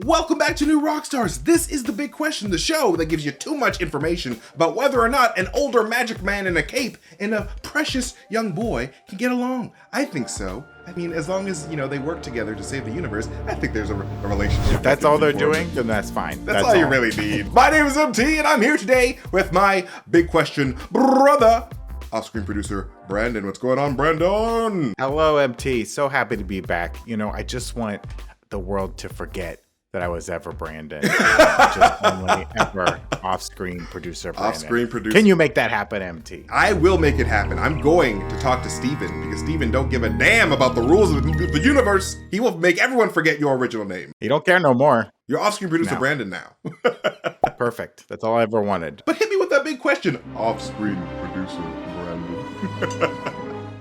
Welcome back to New Rockstars. This is the big question, the show that gives you too much information about whether or not an older magic man in a cape and a precious young boy can get along. I think so. I mean, as long as, they work together to save the universe, I think there's a relationship. If that's all they're doing, then that's fine. That's all you really need. My name is MT, and I'm here today with my big question brother, off-screen producer Brandon. What's going on, Brandon? Hello, MT. So happy to be back. I just want the world to forget that I was ever Brandon. Just only ever off-screen producer Brandon. Off-screen producer. Can you make that happen, MT? I will make it happen. I'm going to talk to Steven because Steven don't give a damn about the rules of the universe. He will make everyone forget your original name. You don't care no more. You're off-screen producer Brandon now. Perfect. That's all I ever wanted. But hit me with that big question. Off-screen producer Brandon.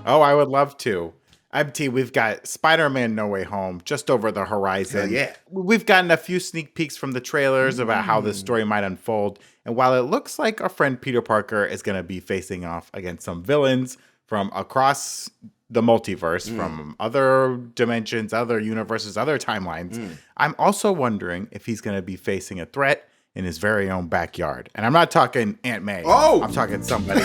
Oh, I would love to. MT, we've got Spider-Man No Way Home just over the horizon. Hell yeah. We've gotten a few sneak peeks from the trailers about how the story might unfold. And while it looks like our friend Peter Parker is going to be facing off against some villains from across the multiverse, from other dimensions, other universes, other timelines, I'm also wondering if he's going to be facing a threat in his very own backyard. And I'm not talking Aunt May. Oh! I'm talking somebody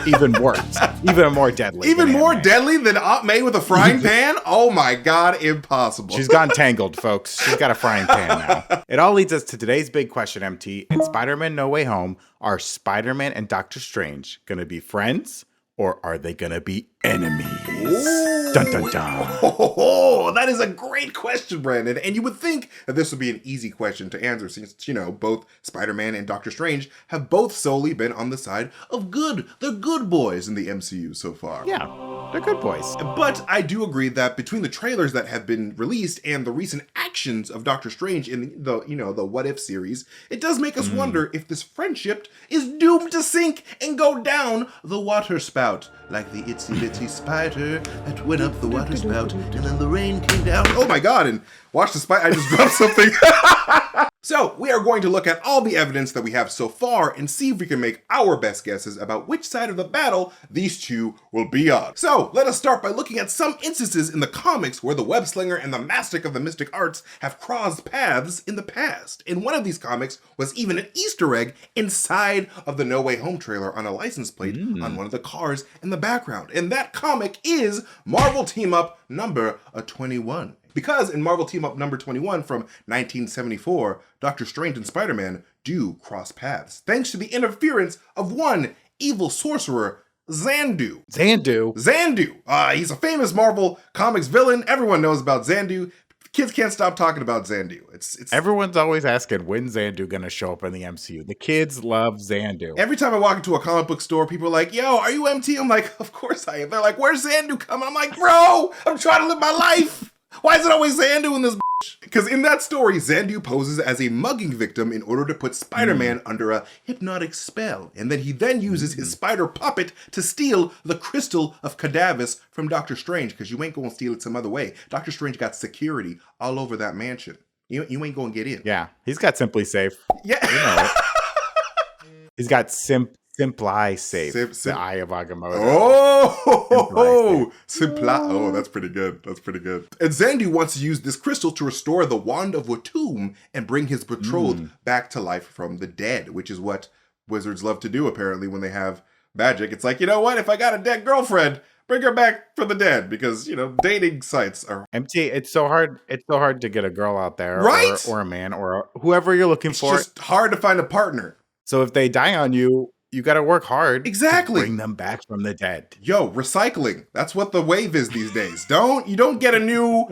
even worse, even more deadly. Even more deadly than Aunt May with a frying pan? Oh my God, impossible. She's gone tangled, folks. She's got a frying pan now. It all leads us to today's big question, MT. In Spider-Man No Way Home, are Spider-Man and Doctor Strange going to be friends? Or are they going to be enemies? Ooh. Dun, dun, dun. Oh, that is a great question, Brandon. And you would think that this would be an easy question to answer since, both Spider-Man and Doctor Strange have both solely been on the side of good. They're good boys in the MCU so far. Yeah, they're good boys. But I do agree that between the trailers that have been released and the recent actions of Doctor Strange in the What If series, it does make us wonder if this friendship is doomed to sink and go down the water spout. Like the itsy bitsy spider that went up the water spout and then the rain came down. Oh my God, and watch the spider, I just dropped something. So we are going to look at all the evidence that we have so far and see if we can make our best guesses about which side of the battle these two will be on. So let us start by looking at some instances in the comics where the web slinger and the mastic of the mystic arts have crossed paths in the past. And one of these comics was even an Easter egg inside of the No Way Home trailer on a license plate on one of the cars in the background. And that comic is Marvel Team Up number 21. Because in Marvel Team Up number 21 from 1974, Doctor Strange and Spider-Man do cross paths, thanks to the interference of one evil sorcerer, Xandu. Xandu. He's a famous Marvel Comics villain. Everyone knows about Xandu. Kids can't stop talking about Xandu. It's Everyone's always asking, when's Xandu gonna show up in the MCU? The kids love Xandu. Every time I walk into a comic book store, people are like, yo, are you MT? I'm like, of course I am. They're like, where's Xandu coming? I'm like, bro, I'm trying to live my life. Why is it always Xandu in this bitch? Because in that story, Xandu poses as a mugging victim in order to put Spider-Man under a hypnotic spell. And then he uses his spider puppet to steal the crystal of Cadavis from Doctor Strange, because you ain't going to steal it some other way. Doctor Strange got security all over that mansion. You ain't going to get in. Yeah, he's got Simply Safe. Yeah. You know it. He's got Simply Safe, the Eye of Agamotto. Oh, that's pretty good. And Xandu wants to use this crystal to restore the Wand of Watum and bring his betrothed back to life from the dead, which is what wizards love to do, apparently, when they have magic. It's like, you know what? If I got a dead girlfriend, bring her back from the dead, because, dating sites are... MT, it's so hard to get a girl out there, right? or a man, or whoever you're looking for. It's just hard to find a partner. So if they die on you, you got to work hard. Exactly. To bring them back from the dead. Yo, recycling. That's what the wave is these days. You don't get a new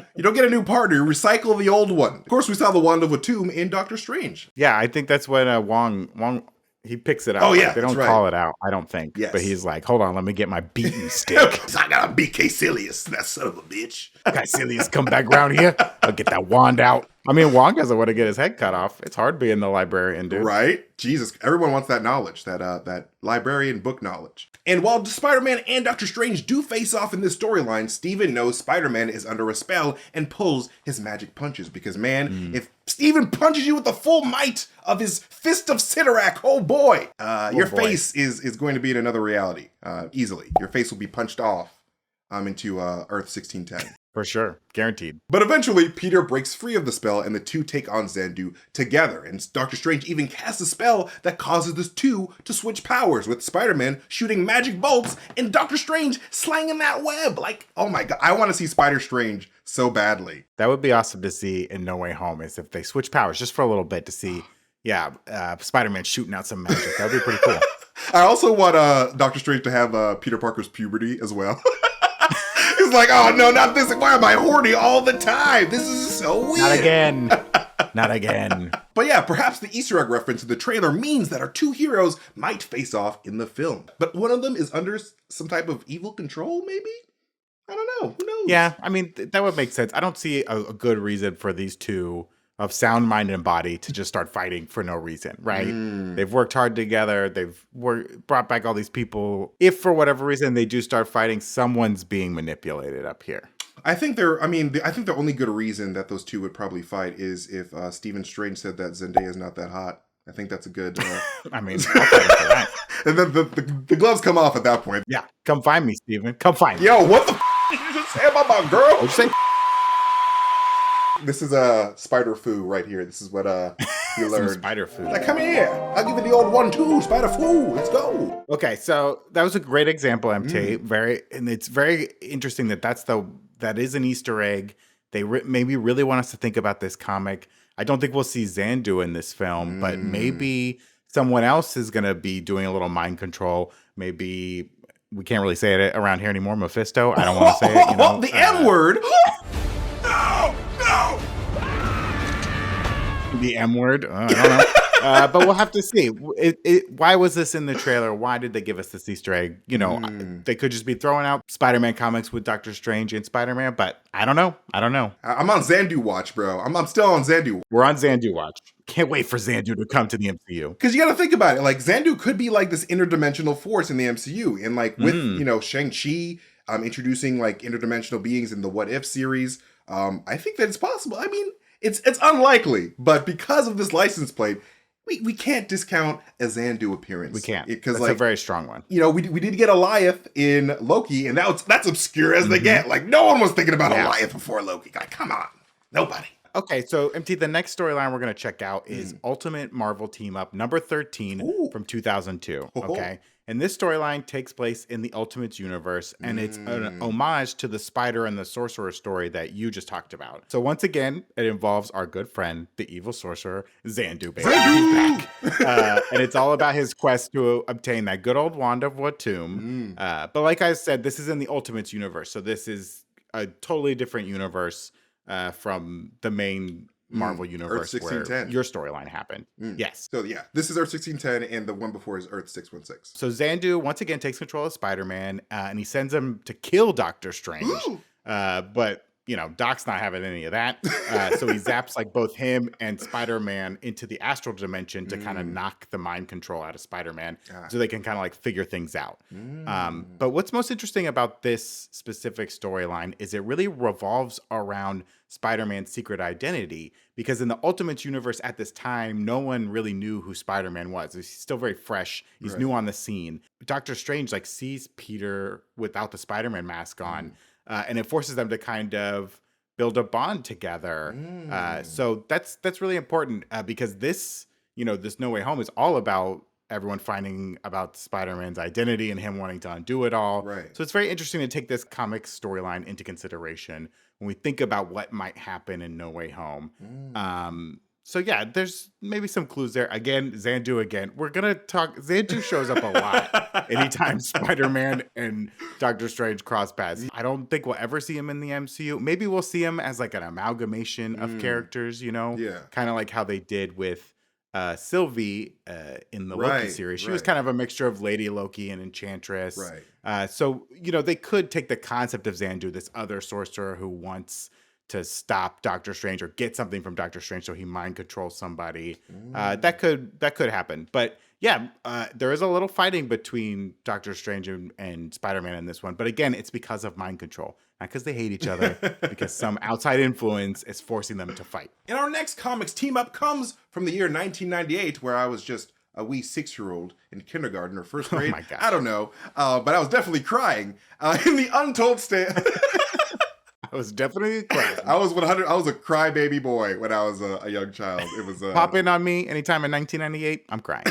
partner. You recycle the old one. Of course, we saw the Wand of Watum in Doctor Strange. Yeah, I think that's when Wang he picks it out. Oh yeah, they don't call it out, I don't think. Yes. But he's like, hold on, let me get my beaten stick. I gotta beat Caecilius, that son of a bitch. Caecilius, come back around here. I'll get that wand out. I mean, Wong doesn't want to get his head cut off. It's hard being the librarian, dude. Right? Jesus, everyone wants that knowledge, that librarian book knowledge. And while Spider-Man and Doctor Strange do face off in this storyline, Steven knows Spider-Man is under a spell and pulls his magic punches. Because, man, if Steven punches you with the full might of his Fist of Sidorak, oh boy, your face is going to be in another reality, easily. Your face will be punched off into Earth 1610. For sure. Guaranteed. But eventually, Peter breaks free of the spell and the two take on Xandu together. And Doctor Strange even casts a spell that causes the two to switch powers, with Spider-Man shooting magic bolts and Doctor Strange slanging that web. Like, oh my god, I want to see Spider-Strange so badly. That would be awesome to see in No Way Home, is if they switch powers just for a little bit to see, Spider-Man shooting out some magic. That would be pretty cool. I also want Doctor Strange to have Peter Parker's puberty as well. He's like, oh no, not this. Why am I horny all the time? This is so weird. Not again. Not again. But yeah, perhaps the Easter egg reference in the trailer means that our two heroes might face off in the film. But one of them is under some type of evil control, maybe? I don't know. Who knows? Yeah, I mean, that would make sense. I don't see a good reason for these two of sound mind and body to just start fighting for no reason, right? They've worked hard together. They've brought back all these people. If for whatever reason they do start fighting, someone's being manipulated up here. I think the only good reason that those two would probably fight is if Stephen Strange said that Zendaya is not that hot. I think that's a good... I mean, I'll fight for that. And then the gloves come off at that point. Yeah, come find me, Stephen. Come find me. Yo, what the did you just say about my girl? What'd you say? This is a spider foo right here. This is what you learned. Spider food. Like, come here. I'll give you the old 1-2, spider foo. Let's go. Okay, so that was a great example, MT. It's very interesting that is an Easter egg. They maybe really want us to think about this comic. I don't think we'll see Xandu in this film, but maybe someone else is going to be doing a little mind control. Maybe we can't really say it around here anymore. Mephisto. I don't want to say it. The M word. No. The M word. I don't know. But we'll have to see. Why was this in the trailer? Why did they give us this Easter egg? They could just be throwing out Spider-Man comics with Doctor Strange and Spider-Man, but I don't know. I'm on Xandu watch, bro. I'm still on Xandu. We're on Xandu watch. Can't wait for Xandu to come to the MCU. Because you got to think about it. Like, Xandu could be like this interdimensional force in the MCU. And like with, Shang-Chi introducing like interdimensional beings in the What If series, I think that it's possible. I mean, it's unlikely, but because of this license plate, we can't discount a Xandu appearance. We can't. Because that's a very strong one. We did get Goliath in Loki, and that's obscure as they get. Like, no one was thinking about Goliath before Loki. Like, come on. Nobody. Okay, so MT, the next storyline we're going to check out is Ultimate Marvel Team Up number 13 from 2002. Okay. And this storyline takes place in the Ultimates universe, and it's an homage to the Spider and the Sorcerer story that you just talked about. So once again, it involves our good friend, the evil sorcerer, Xandu, baby. He's back. And it's all about his quest to obtain that good old wand of Watum. But like I said, this is in the Ultimates universe, so this is a totally different universe from the main Marvel universe where your storyline happened. Yes. So yeah, this is Earth 1610, and the one before is Earth 616. So Xandu once again takes control of Spider-Man, and he sends him to kill Doctor Strange. But Doc's not having any of that. So he zaps like both him and Spider-Man into the astral dimension to kind of knock the mind control out of Spider-Man, so they can kind of like figure things out. But what's most interesting about this specific storyline is it really revolves around Spider-Man's secret identity, because in the Ultimates universe at this time, no one really knew who Spider-Man was. He's still very fresh. He's new on the scene. Doctor Strange sees Peter without the Spider-Man mask on, and it forces them to kind of build a bond together. So that's really important because this No Way Home is all about everyone finding about Spider-Man's identity and him wanting to undo it all. Right. So it's very interesting to take this comic storyline into consideration when we think about what might happen in No Way Home. So yeah, there's maybe some clues there. Again, Xandu again. We're going to talk. Xandu shows up a lot anytime Spider-Man and Doctor Strange cross paths. I don't think we'll ever see him in the MCU. Maybe we'll see him as like an amalgamation of characters, kind of like how they did with Sylvie in the Loki series. She was kind of a mixture of Lady Loki and Enchantress. So they could take the concept of Xandu, this other sorcerer who wants to stop Doctor Strange or get something from Doctor Strange, so he mind controls somebody. That could happen. But yeah, there is a little fighting between Doctor Strange and Spider-Man in this one. But again, it's because of mind control. Not because they hate each other, because some outside influence is forcing them to fight. And our next comics team up comes from the year 1998, where I was just a wee 6-year-old in kindergarten or first grade. Oh my gosh. I don't know. But I was definitely crying. In the Untold Tales. was definitely crying. I was 100. I was a crybaby boy when I was a young child. It was Pop in on me anytime in 1998, I'm crying.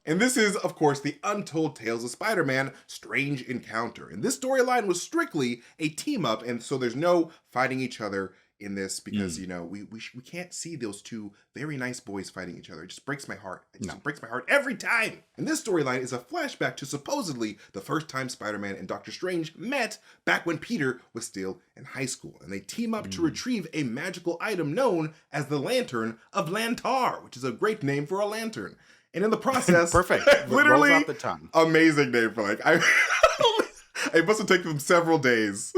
And this is, of course, the Untold Tales of Spider-Man Strange Encounter. And this storyline was strictly a team-up, and so there's no fighting each other in this because, you know, we can't see those two very nice boys fighting each other. It just breaks my heart. It just breaks my heart every time. And this storyline is a flashback to supposedly the first time Spider-Man and Doctor Strange met back when Peter was still in high school. And they team up to retrieve a magical item known as the Lantern of Lantar, which is a great name for a lantern. And in the process, perfect. Literally, rolls off the tongue. Amazing name for like it must have taken them several days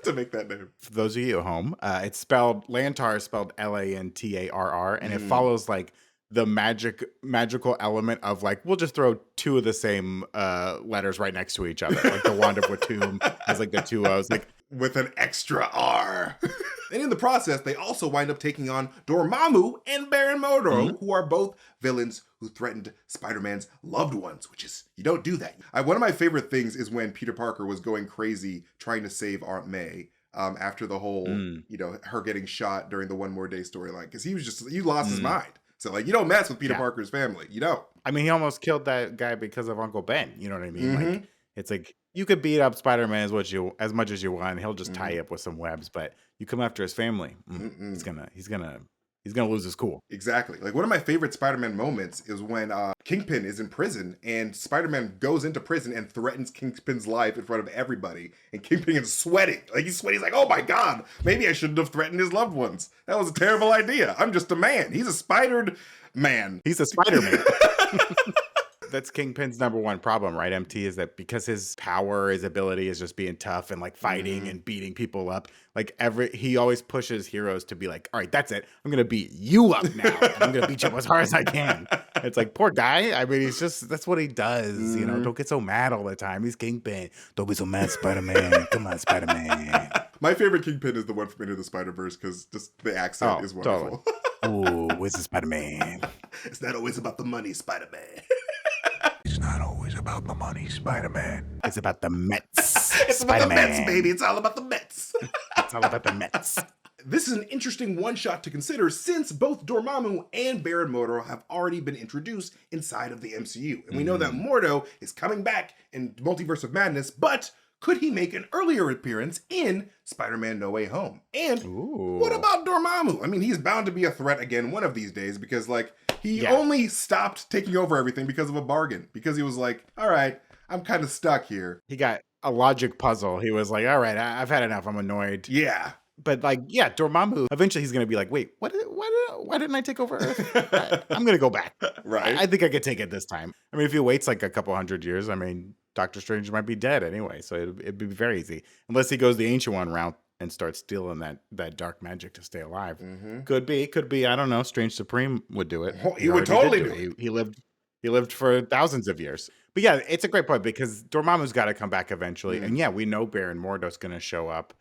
to make that name. For those of you at home, it's spelled Lantar, is spelled Lantarr, and it follows like the magical element of like we'll just throw two of the same letters right next to each other, like the Wand of Watum has like the two O's, like with an extra R. And in the process, they also wind up taking on Dormammu and Baron Mordo, who are both villains who threatened Spider-Man's loved ones, which is, you don't do that. One of my favorite things is when Peter Parker was going crazy trying to save Aunt May after the whole, you know, her getting shot during the One More Day storyline, because he lost his mind. So, like, you don't mess with Peter Parker's family. You don't. I mean, he almost killed that guy because of Uncle Ben. You know what I mean? Like, it's like, you could beat up Spider-Man as much as you want. He'll just tie you up with some webs, but you come after his family, he's gonna lose his cool. Exactly. Like one of my favorite Spider-Man moments is when Kingpin is in prison and Spider-Man goes into prison and threatens Kingpin's life in front of everybody. And Kingpin is sweating. Like he's sweating. He's like, oh my God, maybe I shouldn't have threatened his loved ones. That was a terrible idea. I'm just a man. He's a spidered man. He's a Spider-Man. That's Kingpin's number one problem, right, MT? Is that because his power, his ability is just being tough and like fighting and beating people up. Like he always pushes heroes to be like, all right, that's it. I'm going to beat you up now. And I'm going to beat you up as hard as I can. It's like, poor guy. I mean, that's what he does. You know, don't get so mad all the time. He's Kingpin. Don't be so mad, Spider-Man. Come on, Spider-Man. My favorite Kingpin is the one from Into the Spider-Verse because just the accent is wonderful. Totally. Oh, where's the Spider-Man? It's not always about the money, Spider-Man. It's not always about the money, Spider-Man. It's about the Mets. It's about the Mets, baby. It's all about the Mets. It's all about the Mets. This is an interesting one-shot to consider since both Dormammu and Baron Mordo have already been introduced inside of the MCU. And we know that Mordo is coming back in Multiverse of Madness, but could he make an earlier appearance in Spider-Man No Way Home? And what about Dormammu? I mean, he's bound to be a threat again one of these days because, like, he only stopped taking over everything because of a bargain. Because he was like, all right, I'm kind of stuck here. He got a logic puzzle. He was like, all right, I've had enough. I'm annoyed. Yeah. But like, yeah, Dormammu, eventually he's going to be like, wait, why didn't I take over Earth? I'm going to go back. Right. I think I could take it this time. I mean, if he waits like a couple hundred years, I mean, Doctor Strange might be dead anyway. So it'd be very easy. Unless he goes the Ancient One route and starts stealing that dark magic to stay alive. Could be. I don't know. Strange Supreme would do it. He would totally do it. He lived for thousands of years. But yeah, it's a great point because Dormammu's got to come back eventually. And yeah, we know Baron Mordo's going to show up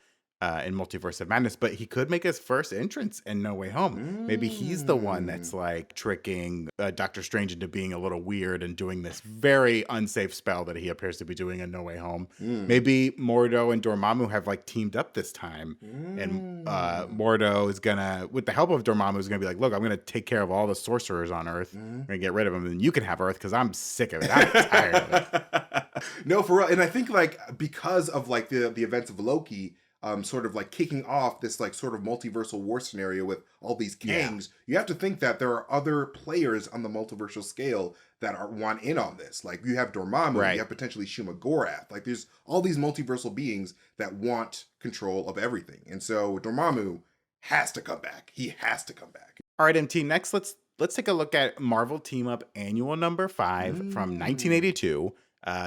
in Multiverse of Madness, but he could make his first entrance in No Way Home. Maybe he's the one that's like tricking Doctor Strange into being a little weird and doing this very unsafe spell that he appears to be doing in No Way Home. Maybe Mordo and Dormammu have like teamed up this time, and Mordo is gonna, with the help of Dormammu, is gonna be like, look, I'm gonna take care of all the sorcerers on Earth. I'm gonna get rid of them, and you can have Earth because I'm sick of it. I'm tired of it. No, for real. And I think like because of like the events of Loki, sort of like kicking off this like sort of multiversal war scenario with all these Kangs, you have to think that there are other players on the multiversal scale that want in on this. Like you have Dormammu, you have potentially Shuma Gorath. Like there's all these multiversal beings that want control of everything. And so Dormammu has to come back. He has to come back. All right, MT, next let's take a look at Marvel Team Up Annual number 5 from 1982.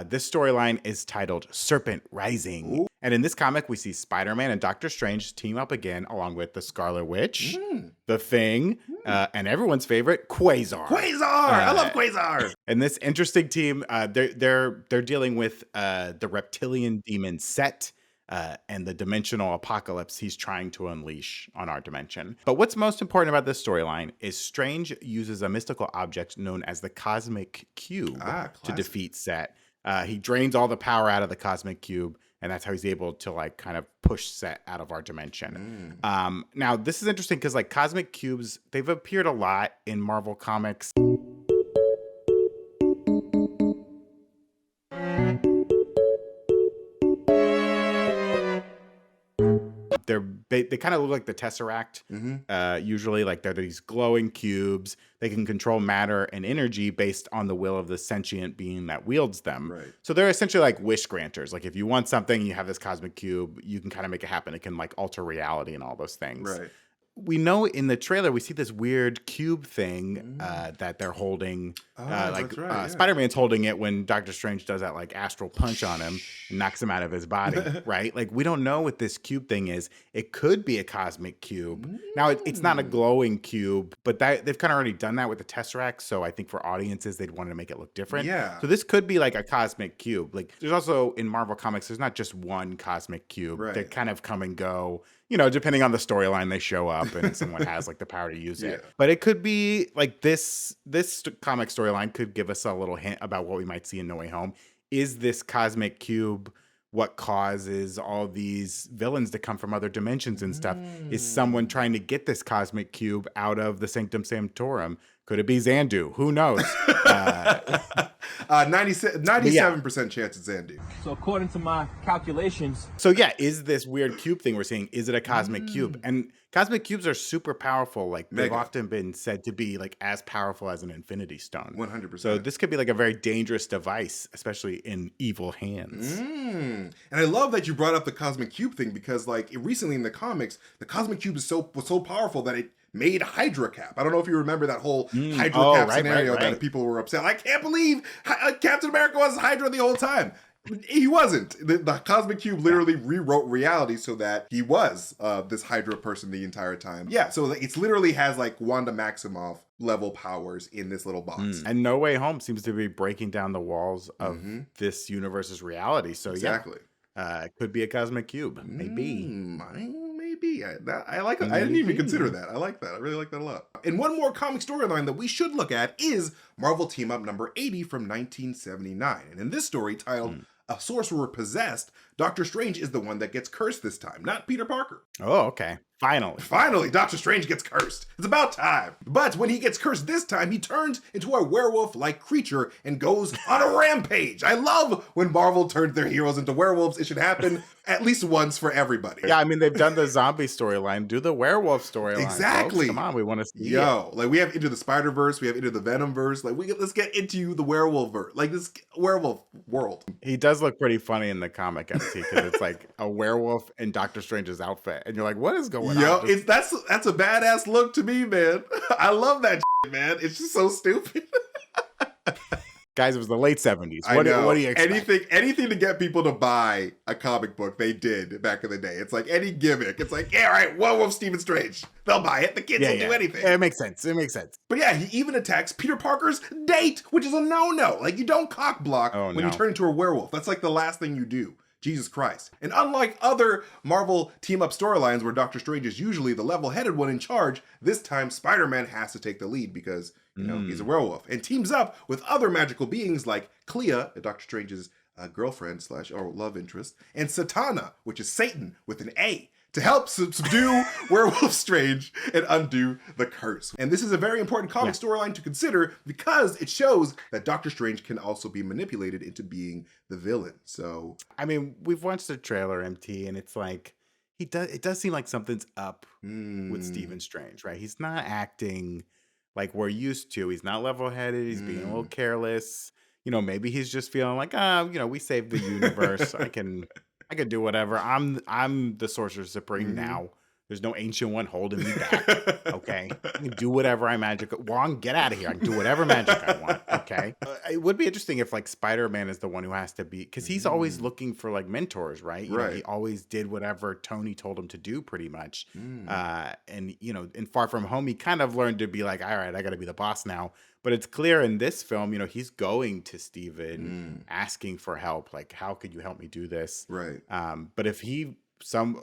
This storyline is titled Serpent Rising. And in this comic, we see Spider-Man and Doctor Strange team up again, along with the Scarlet Witch, the Thing, and everyone's favorite, Quasar. I love Quasar. And this interesting team, they're dealing with the reptilian demon Set and the dimensional apocalypse he's trying to unleash on our dimension. But what's most important about this storyline is Strange uses a mystical object known as the Cosmic Cube to defeat Set. He drains all the power out of the Cosmic Cube, and that's how he's able to like kind of push Set out of our dimension. Now this is interesting because like cosmic cubes, they've appeared a lot in Marvel Comics. They kind of look like the Tesseract. Usually, like they're these glowing cubes. They can control matter and energy based on the will of the sentient being that wields them. Right. So they're essentially like wish granters. Like if you want something, you have this cosmic cube, you can kind of make it happen. It can like alter reality and all those things. Right. We know in the trailer we see this weird cube thing that they're holding. That's right, yeah. Spider-Man's holding it when Doctor Strange does that like astral punch on him and knocks him out of his body, right? Like we don't know what this cube thing is. It could be a cosmic cube. Now it's not a glowing cube, but they've kind of already done that with the Tesseract. So I think for audiences they'd want to make it look different. Yeah. So this could be like a cosmic cube. Like there's also in Marvel Comics, there's not just one cosmic cube. Right. They kind of come and go. You know, depending on the storyline, they show up and someone has like the power to use it. But it could be like this comic storyline could give us a little hint about what we might see in No Way Home. Is this cosmic cube what causes all these villains to come from other dimensions and stuff? Is someone trying to get this cosmic cube out of the Sanctum Sanctorum? Could it be Xandu? Who knows? 97% chance it's Xandu. So according to my calculations. So yeah, is this weird cube thing we're seeing, is it a cosmic cube? And cosmic cubes are super powerful. Like they've often been said to be like as powerful as an Infinity Stone. 100%. So this could be like a very dangerous device, especially in evil hands. And I love that you brought up the cosmic cube thing because like recently in the comics, the cosmic cube was so powerful that it made Hydra Cap. I don't know if you remember that whole Hydra Cap scenario that people were upset. I can't believe Captain America was Hydra the whole time. He wasn't. The cosmic cube literally rewrote reality so that he was this Hydra person the entire time. Yeah, so it's literally has like Wanda Maximoff level powers in this little box. And No Way Home seems to be breaking down the walls of this universe's reality. So exactly. It could be a cosmic cube. Maybe. Maybe. I like it. I didn't even consider that. I like that. I really like that a lot. And one more comic storyline that we should look at is Marvel Team Up number 80 from 1979. And in this story titled A Sorcerer Possessed, Doctor Strange is the one that gets cursed this time, not Peter Parker. Oh, okay. Finally, Doctor Strange gets cursed. It's about time. But when he gets cursed this time, he turns into a werewolf-like creature and goes on a rampage. I love when Marvel turns their heroes into werewolves. It should happen at least once for everybody. Yeah, I mean, they've done the zombie storyline. Do the werewolf storyline. Exactly. Folks. Come on, we want to see it. Like we have Into the Spider-Verse. We have Into the Venom-verse. Like, let's get into the werewolf-verse. Like, this werewolf world. He does look pretty funny in the comic, MC, because it's like a werewolf in Doctor Strange's outfit. And you're like, what is going on? That's a badass look to me, man. I love that shit, man. It's just so stupid. Guys, it was the late 70s. What do you expect? Anything to get people to buy a comic book, they did back in the day. It's like any gimmick. It's like, yeah, all right, Werewolf Stephen Strange. They'll buy it. The kids will do anything. It makes sense. But yeah, he even attacks Peter Parker's date, which is a no-no. Like, you don't cock block when you turn into a werewolf. That's like the last thing you do. Jesus Christ. And unlike other Marvel team-up storylines where Doctor Strange is usually the level-headed one in charge, this time Spider-Man has to take the lead because, he's a werewolf. And teams up with other magical beings like Clea, Doctor Strange's girlfriend / love interest, and Satana, which is Satan with an A, to help subdue Werewolf Strange and undo the curse. And this is a very important comic storyline to consider because it shows that Doctor Strange can also be manipulated into being the villain. So, I mean, we've watched the trailer, MT, and it's like, it does seem like something's up with Stephen Strange, right? He's not acting like we're used to. He's not level-headed. He's being a little careless. Maybe he's just feeling like, we saved the universe. I can do whatever. I'm the Sorcerer Supreme now. There's no ancient one holding me back. Okay, I can do whatever I magic. Wang, get out of here. I can do whatever magic I want. Okay, it would be interesting if like Spider-Man is the one who has to be, because he's always looking for like mentors, right? He always did whatever Tony told him to do, pretty much. And in Far From Home, he kind of learned to be like, all right, I got to be the boss now. But it's clear in this film, he's going to Steven asking for help. Like, how could you help me do this? Right. But if he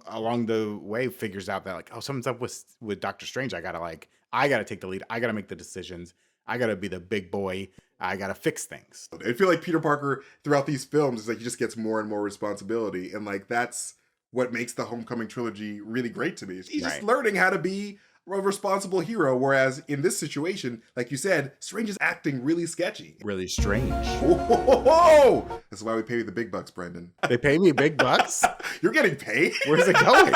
along the way figures out that like, oh, something's up with Doctor Strange, I gotta take the lead. I gotta make the decisions. I gotta be the big boy. I got to fix things. I feel like Peter Parker throughout these films is like he just gets more and more responsibility. And like that's what makes the Homecoming trilogy really great to me. He's just learning how to be a responsible hero. Whereas in this situation, like you said, Strange is acting really sketchy. Really strange. Whoa! That's why we pay you the big bucks, Brendan. They pay me big bucks? You're getting paid? Where's it going?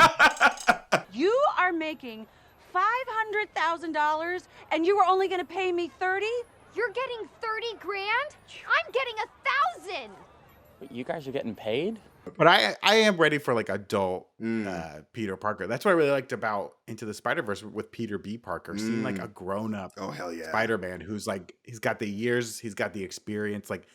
You are making $500,000 and you were only going to pay me 30? You're getting 30 grand? I'm getting 1,000. You guys are getting paid? But I am ready for like adult Peter Parker. That's what I really liked about Into the Spider-Verse with Peter B. Parker. Seeing like a grown-up Spider-Man who's like, he's got the years, he's got the experience. Like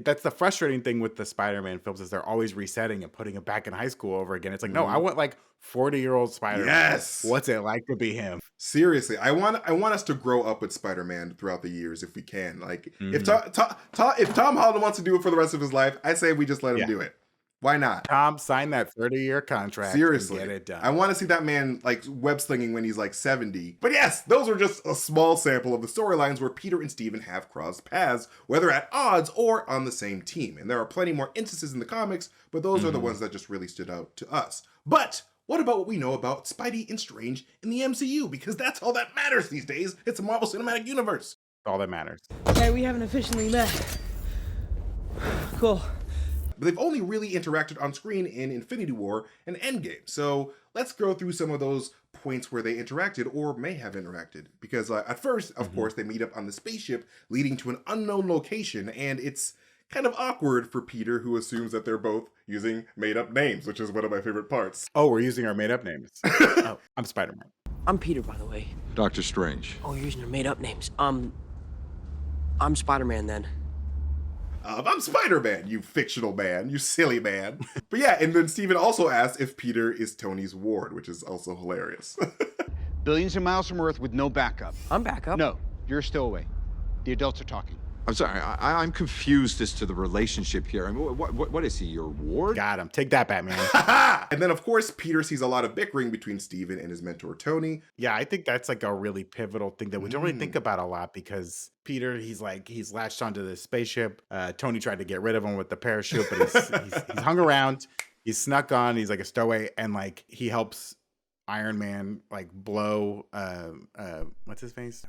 that's the frustrating thing with the Spider-Man films is they're always resetting and putting him back in high school over again. It's like, no, I want like 40-year-old Spider-Man. Yes. What's it like to be him? Seriously, I want us to grow up with Spider-Man throughout the years if we can. Like if Tom Holland wants to do it for the rest of his life, I say we just let him do it. Why not? Tom, sign that 30-year contract. Seriously. And get it done. I want to see that man like web slinging when he's like 70. But yes, those are just a small sample of the storylines where Peter and Steven have crossed paths, whether at odds or on the same team. And there are plenty more instances in the comics, but those are the ones that just really stood out to us. But what about what we know about Spidey and Strange in the MCU? Because that's all that matters these days. It's a Marvel Cinematic Universe. All that matters. Okay, we haven't officially met. Cool. But they've only really interacted on screen in Infinity War and Endgame. So let's go through some of those points where they interacted or may have interacted. Because at first, of course, they meet up on the spaceship leading to an unknown location. And it's kind of awkward for Peter, who assumes that they're both using made-up names, which is one of my favorite parts. Oh, we're using our made-up names. Oh, I'm Spider-Man. I'm Peter, by the way. Doctor Strange. Oh, you're using your made-up names. I'm Spider-Man then. I'm Spider-Man, you fictional man, you silly man. But yeah, and then Steven also asked if Peter is Tony's ward, which is also hilarious. Billions of miles from Earth with no backup. I'm back up. No, you're a stowaway. The adults are talking. I'm sorry, I'm confused as to the relationship here. I mean, what is he, your ward? Got him. Take that, Batman. And then, of course, Peter sees a lot of bickering between Steven and his mentor, Tony. Yeah, I think that's like a really pivotal thing that we don't really think about a lot because Peter, he's latched onto this spaceship. Tony tried to get rid of him with the parachute, but he's hung around. He's snuck on. He's like a stowaway, and like he helps Iron Man like blow what's his face?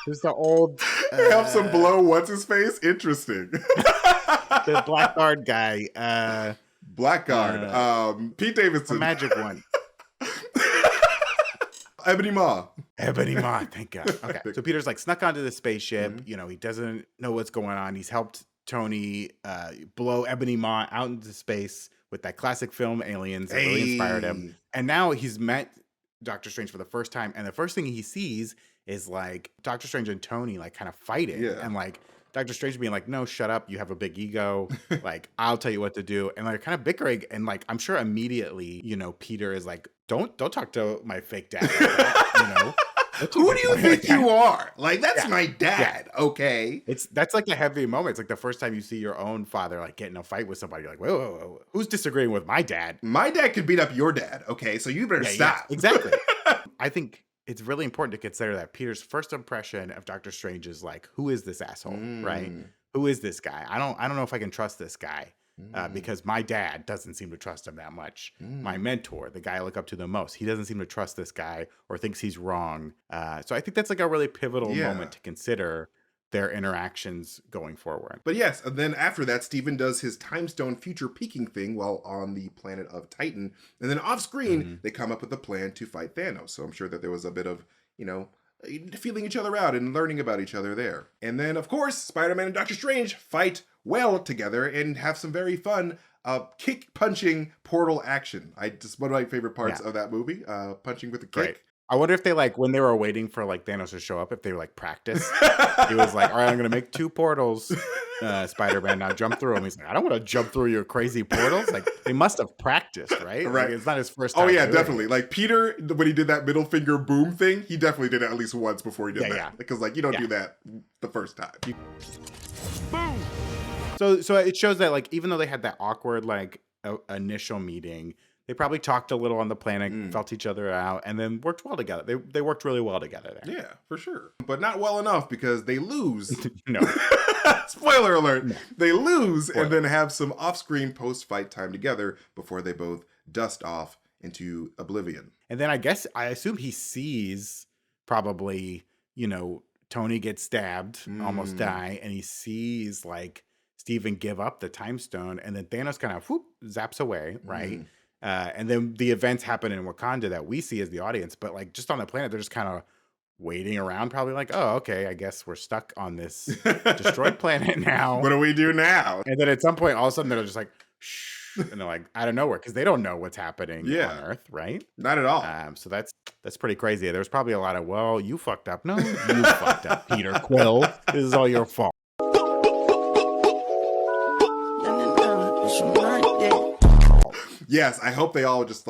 Who's the old helps him blow what's his face? Interesting. The Blackguard guy. Blackguard. Pete Davidson. The magic one. Ebony Maw. Ebony Maw, thank God. Okay. So Peter's like snuck onto the spaceship. You know, he doesn't know what's going on. He's helped Tony blow Ebony Maw out into space with that classic film Aliens that really inspired him. And now he's met Doctor Strange for the first time. And the first thing he sees is like Doctor Strange and Tony like kind of fighting. Yeah. And like Doctor Strange being like, no, shut up. You have a big ego. Like, I'll tell you what to do. And like kind of bickering. And like, I'm sure immediately, you know, Peter is like, don't talk to my fake dad. Like that, you know? Who do you think you are? Like, that's my dad, okay? That's like a heavy moment. It's like the first time you see your own father like get in a fight with somebody. You're like, whoa, who's disagreeing with my dad? My dad could beat up your dad, okay? So you better stop. Yeah, exactly. I think it's really important to consider that Peter's first impression of Doctor Strange is like, who is this asshole, right? Who is this guy? I don't know if I can trust this guy. Because my dad doesn't seem to trust him that much. My mentor, the guy I look up to the most, he doesn't seem to trust this guy or thinks he's wrong. So I think that's like a really pivotal moment to consider their interactions going forward. But yes, and then after that, Steven does his time stone future peaking thing while on the planet of Titan. And then off screen, they come up with a plan to fight Thanos. So I'm sure that there was a bit of, you know, feeling each other out and learning about each other there. And then, of course, Spider-Man and Doctor Strange fight well together and have some very fun kick-punching portal action. One of my favorite parts of that movie, punching with a kick. Right. I wonder if they like, when they were waiting for like Thanos to show up, if they were like practice. He was like, all right, I'm going to make 2 portals, Spider-Man, now jump through them. He's like, I don't want to jump through your crazy portals. Like, they must have practiced, right? Right. Like, it's not his first time. Oh, yeah, definitely. Like, Peter, when he did that middle finger boom thing, he definitely did it at least once before he did that. Yeah. Because, like, you don't do that the first time. Boom! So it shows that, like, even though they had that awkward, like, initial meeting, they probably talked a little on the planet, felt each other out, and then worked well together. They worked really well together there. Yeah, for sure. But not well enough because they lose. No. Spoiler alert. No. They lose and then have some off-screen post-fight time together before they both dust off into oblivion. And then I assume he sees probably, Tony get stabbed, almost die, and he sees like Steven give up the time stone, and then Thanos kind of zaps away, right? And then the events happen in Wakanda that we see as the audience, but like just on the planet, they're just kind of waiting around, probably like, oh, okay, I guess we're stuck on this destroyed planet now. What do we do now? And then at some point, all of a sudden, they're just like, shh, and they're like, out of nowhere, because they don't know what's happening on Earth, right? Not at all. So that's pretty crazy. There's probably a lot of, well, you fucked up. No, you fucked up, Peter Quill. This is all your fault. Yes, I hope they all just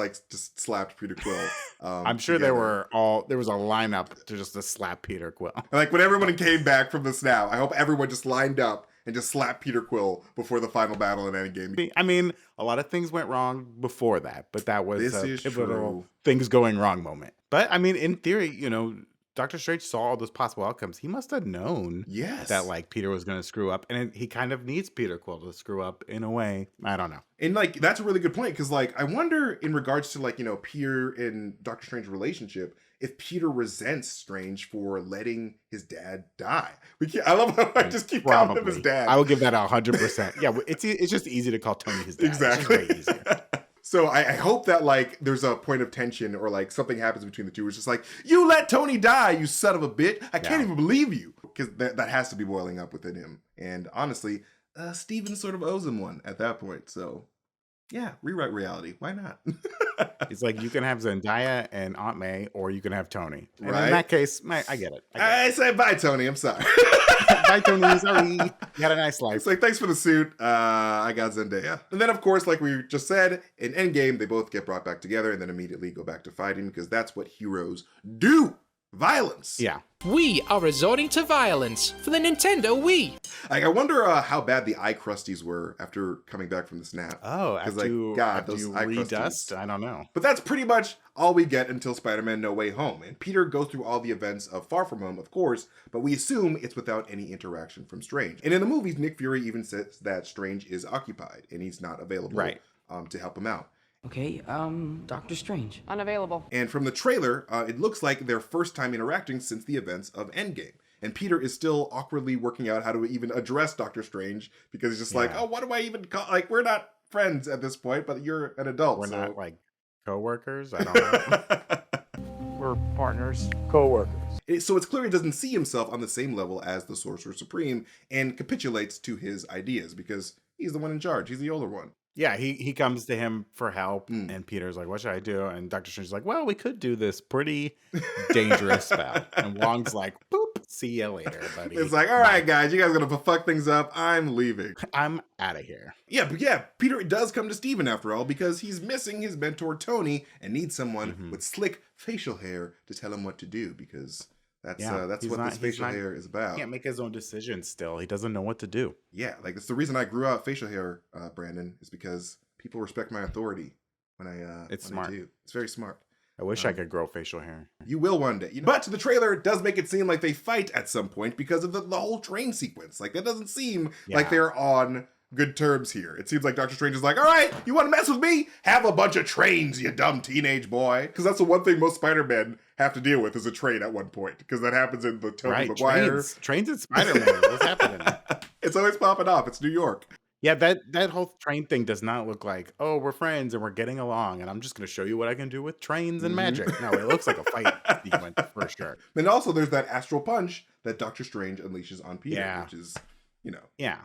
slapped Peter Quill. I'm sure there was a lineup to slap Peter Quill. Like when everyone came back from the snap, I hope everyone just lined up and just slapped Peter Quill before the final battle in Endgame. I mean, a lot of things went wrong before that, but that was a pivotal things going wrong moment. But I mean, in theory, Doctor Strange saw all those possible outcomes. He must have known that like Peter was going to screw up, and he kind of needs Peter Quill to screw up in a way. I don't know. And like that's a really good point because like I wonder in regards to like Peter and Doctor Strange's relationship if Peter resents Strange for letting his dad die. I love how I just keep calling him his dad. I would give that 100%. Yeah, it's just easy to call Tony his dad. Exactly. It's just way easier. So I hope that like there's a point of tension or like something happens between the two. It's just like, you let Tony die, you son of a bitch. I can't even believe you. Because that has to be boiling up within him. And honestly, Steven sort of owes him one at that point. So yeah, rewrite reality. Why not? It's like you can have Zendaya and Aunt May, or you can have Tony. And in that case, I get it. I say bye, Tony. I'm sorry. Bye, Tony. Sorry. You had a nice life. It's like, thanks for the suit. I got Zendaya. And then, of course, like we just said, in Endgame, they both get brought back together and then immediately go back to fighting because that's what heroes do. Violence. Yeah. We are resorting to violence for the Nintendo Wii. Like, I wonder how bad the eye crusties were after coming back from the snap. Oh, after you redust? I don't know. But that's pretty much all we get until Spider-Man No Way Home. And Peter goes through all the events of Far From Home, of course, but we assume it's without any interaction from Strange. And in the movies, Nick Fury even says that Strange is occupied and he's not available to help him out. Okay, Doctor Strange. Unavailable. And from the trailer, it looks like their first time interacting since the events of Endgame. And Peter is still awkwardly working out how to even address Doctor Strange because he's just like, oh, what do I even call? Like, we're not friends at this point, but you're an adult. We're not like co-workers? I don't know. We're partners, co-workers. So it's clear he doesn't see himself on the same level as the Sorcerer Supreme and capitulates to his ideas because he's the one in charge. He's the older one. Yeah, he comes to him for help, and Peter's like, what should I do? And Doctor Strange's like, well, we could do this pretty dangerous spell. And Wong's like, boop, see you later, buddy. It's like, all right, guys, you guys are going to fuck things up. I'm leaving. I'm out of here. Yeah, but yeah, Peter does come to Steven after all because he's missing his mentor, Tony, and needs someone with slick facial hair to tell him what to do because... That's what this facial hair is about. He can't make his own decisions still. He doesn't know what to do. Yeah, like that's the reason I grew out facial hair, Brandon, is because people respect my authority when it's when smart. I do. It's very smart. I wish I could grow facial hair. You will one day. But the trailer does make it seem like they fight at some point because of the whole train sequence. Like that doesn't seem like they're on good terms here. It seems like Doctor Strange is like, all right, you want to mess with me? Have a bunch of trains, you dumb teenage boy. Because that's the one thing most Spider-Men have to deal with is a train at one point. Because that happens in the Tobey Maguire. Trains in Spider-Man. What's happening? It's always popping up. It's New York. Yeah, that whole train thing does not look like, oh, we're friends and we're getting along and I'm just going to show you what I can do with trains and magic. No, it looks like a fight sequence for sure. And also there's that astral punch that Doctor Strange unleashes on Peter, which is, Yeah.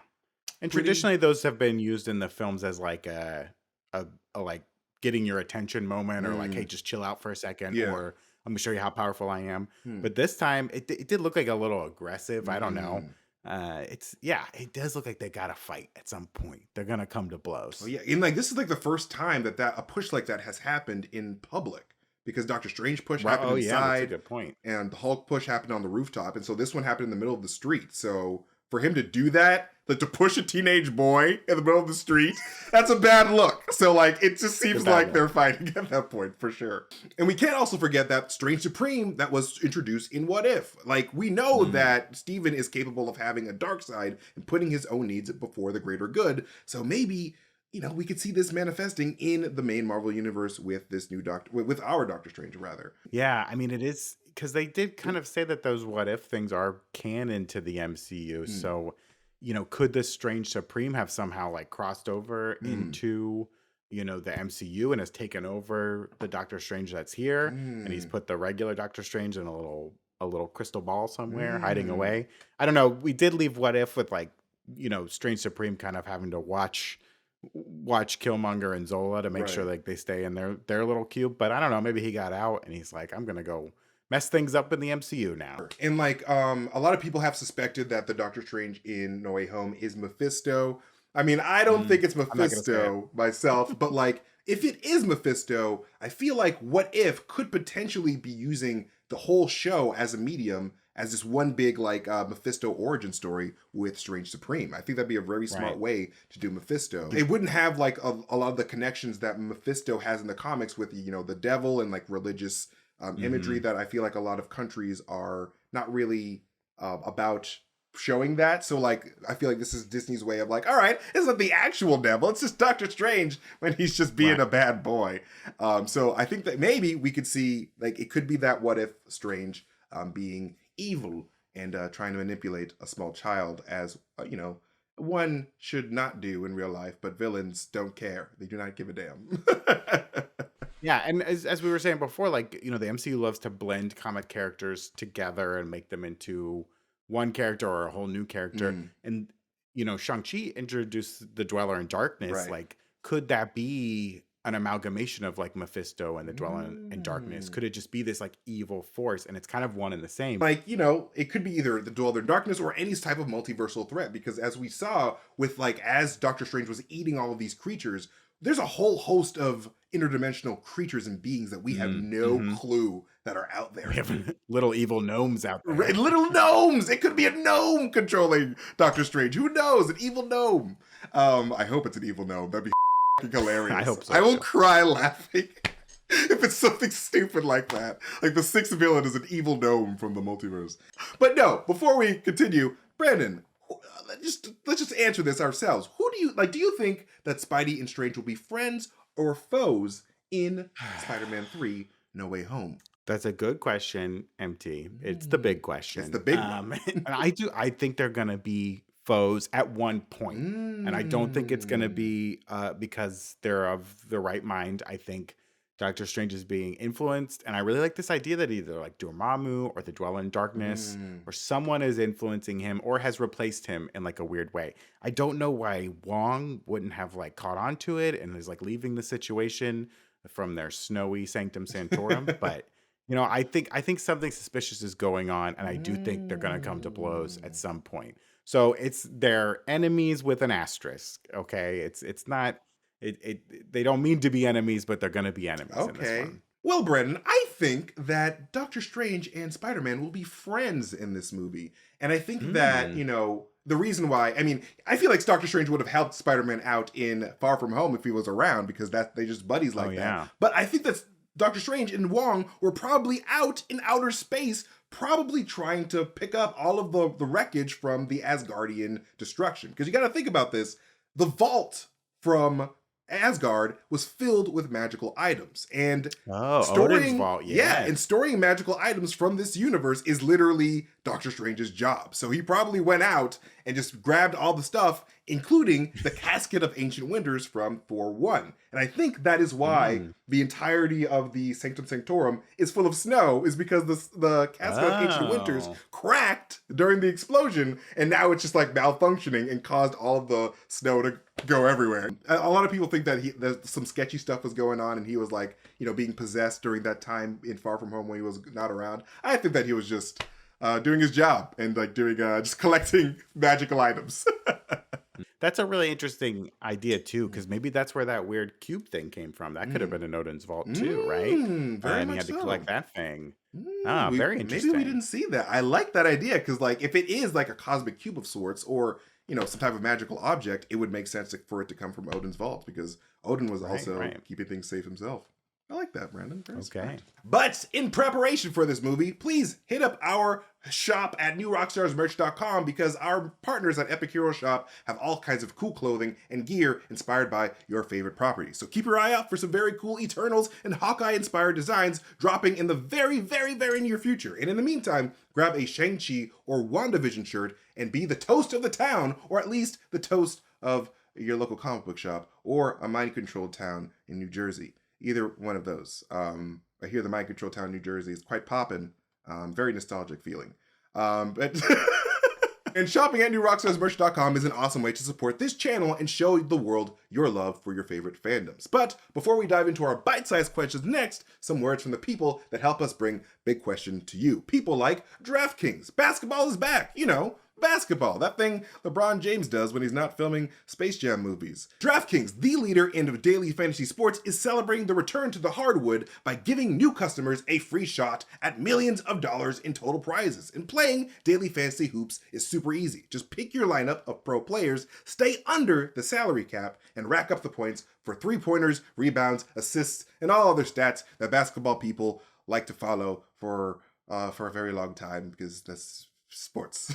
And traditionally those have been used in the films as like a like getting your attention moment or like, hey, just chill out for a second or I'm gonna show you how powerful I am. But this time it did look like a little aggressive. I don't know. It does look like they gotta fight at some point. They're gonna come to blows. Well, yeah, and like this is like the first time that a push like that has happened in public. Because Doctor Strange push happened inside. That's a good point. And the Hulk push happened on the rooftop. And so this one happened in the middle of the street. So for him to do that, like to push a teenage boy in the middle of the street, that's a bad look. So like, it just seems like they're fighting at that point for sure. And we can't also forget that Strange Supreme that was introduced in What If. Like, we know that Steven is capable of having a dark side and putting his own needs before the greater good. So maybe, you know, we could see this manifesting in the main Marvel universe with this new with our Doctor Strange, rather. Yeah, I mean, it is, because they did kind of say that those What If things are canon to the MCU. So, you know, could the Strange Supreme have somehow like crossed over into, you know, the MCU and has taken over the Doctor Strange that's here, and he's put the regular Doctor Strange in a little crystal ball somewhere hiding away? I don't know. We did leave What If with, like, you know, Strange Supreme kind of having to watch Killmonger and Zola to make sure like they stay in their little cube. But I don't know, maybe he got out and he's like, I'm gonna go mess things up in the MCU now. And like a lot of people have suspected that the Doctor Strange in No Way Home is Mephisto. I mean, I don't think it's Mephisto myself, but like, if it is Mephisto, I feel like What If could potentially be using the whole show as a medium, as this one big like Mephisto origin story with Strange Supreme. I think that'd be a very smart way to do Mephisto. It wouldn't have like a lot of the connections that Mephisto has in the comics with, you know, the devil and like religious imagery that I feel like a lot of countries are not really about showing that. So like, I feel like this is Disney's way of like, all right, it's not the actual devil, it's just Doctor Strange when he's just being a bad boy. So I think that maybe we could see, like, it could be that What If Strange being evil and trying to manipulate a small child, as you know, one should not do in real life, but villains don't care. They do not give a damn. Yeah, and as we were saying before, like, you know, the MCU loves to blend comic characters together and make them into one character or a whole new character. And, you know, Shang-Chi introduced the Dweller in Darkness. Like, could that be an amalgamation of like Mephisto and the Dweller in Darkness? Could it just be this like evil force, and it's kind of one and the same? Like, you know, it could be either the Dweller in Darkness or any type of multiversal threat, because as we saw with like, as Doctor Strange was eating all of these creatures, there's a whole host of interdimensional creatures and beings that we have no clue that are out there. We have little evil gnomes out there. Little gnomes! It could be a gnome controlling Doctor Strange. Who knows? An evil gnome. I hope it's an evil gnome. That'd be hilarious. I hope so. I will cry laughing if it's something stupid like that. Like the sixth villain is an evil gnome from the multiverse. But no, before we continue, Brandon, let's just answer this ourselves. Who do you like? Do you think that Spidey and Strange will be friends or foes in Spider-Man 3 No Way Home? That's a good question, MT. It's the big question. It's the big one. And I think they're gonna be foes at one point. And I don't think it's gonna be because they're of the right mind. I think Doctor Strange is being influenced, and I really like this idea that either like Dormammu or the Dweller in Darkness or someone is influencing him or has replaced him in like a weird way. I don't know why Wang wouldn't have like caught on to it and is like leaving the situation from their snowy Sanctum Sanctorum, but you know, I think something suspicious is going on, and I do think they're gonna come to blows at some point. So they're enemies with an asterisk. Okay, it's not. They don't mean to be enemies, but they're going to be enemies in this one. Well, Brendan, I think that Doctor Strange and Spider-Man will be friends in this movie. And I think that, you know, the reason why, I mean, I feel like Doctor Strange would have helped Spider-Man out in Far From Home if he was around, because they just buddies like that. Yeah. But I think that Doctor Strange and Wong were probably out in outer space, probably trying to pick up all of the wreckage from the Asgardian destruction. Because you got to think about this. The vault from Asgard was filled with magical items, and Odin's vault, and storing magical items from this universe is literally Doctor Strange's job. So he probably went out and just grabbed all the stuff, including the casket of ancient winters from Thor 1. And I think that is why the entirety of the Sanctum Sanctorum is full of snow, is because the casket of ancient winters cracked during the explosion, and now it's just like malfunctioning and caused all of the snow to go everywhere. A lot of people think that there's some sketchy stuff was going on, and he was like, you know, being possessed during that time in Far From Home when he was not around. I think that he was just doing his job and like doing just collecting magical items. That's a really interesting idea too, because maybe that's where that weird cube thing came from. That could have been in Odin's vault too, right? Very And he much had to so. collect that thing. We, Very maybe interesting. we didn't see that. I like that idea because, like, if it is like a cosmic cube of sorts, or some type of magical object, it would make sense for it to come from Odin's vault because Odin was also keeping things safe himself. I like that, Brandon. Very smart. But in preparation for this movie, please hit up our shop at newrockstarsmerch.com because our partners at Epic Hero Shop have all kinds of cool clothing and gear inspired by your favorite properties. So keep your eye out for some very cool Eternals and Hawkeye-inspired designs dropping in the very, very, very near future. And in the meantime, grab a Shang-Chi or WandaVision shirt and be the toast of the town, or at least the toast of your local comic book shop or a mind-controlled town in New Jersey. Either one of those. I hear the Mind Control Town, New Jersey is quite poppin'. Very nostalgic feeling. But and shopping at newrockstarsmerch.com is an awesome way to support this channel and show the world your love for your favorite fandoms. But before we dive into our bite-sized questions next, some words from the people that help us bring Big Question to you. People like DraftKings. Basketball is back. Basketball, that thing LeBron James does when he's not filming Space Jam movies. DraftKings, the leader in daily fantasy sports, is celebrating the return to the hardwood by giving new customers a free shot at millions of dollars in total prizes. And playing daily fantasy hoops is super easy. Just pick your lineup of pro players, stay under the salary cap, and rack up the points for three-pointers, rebounds, assists, and all other stats that basketball people like to follow for a very long time because that's sports.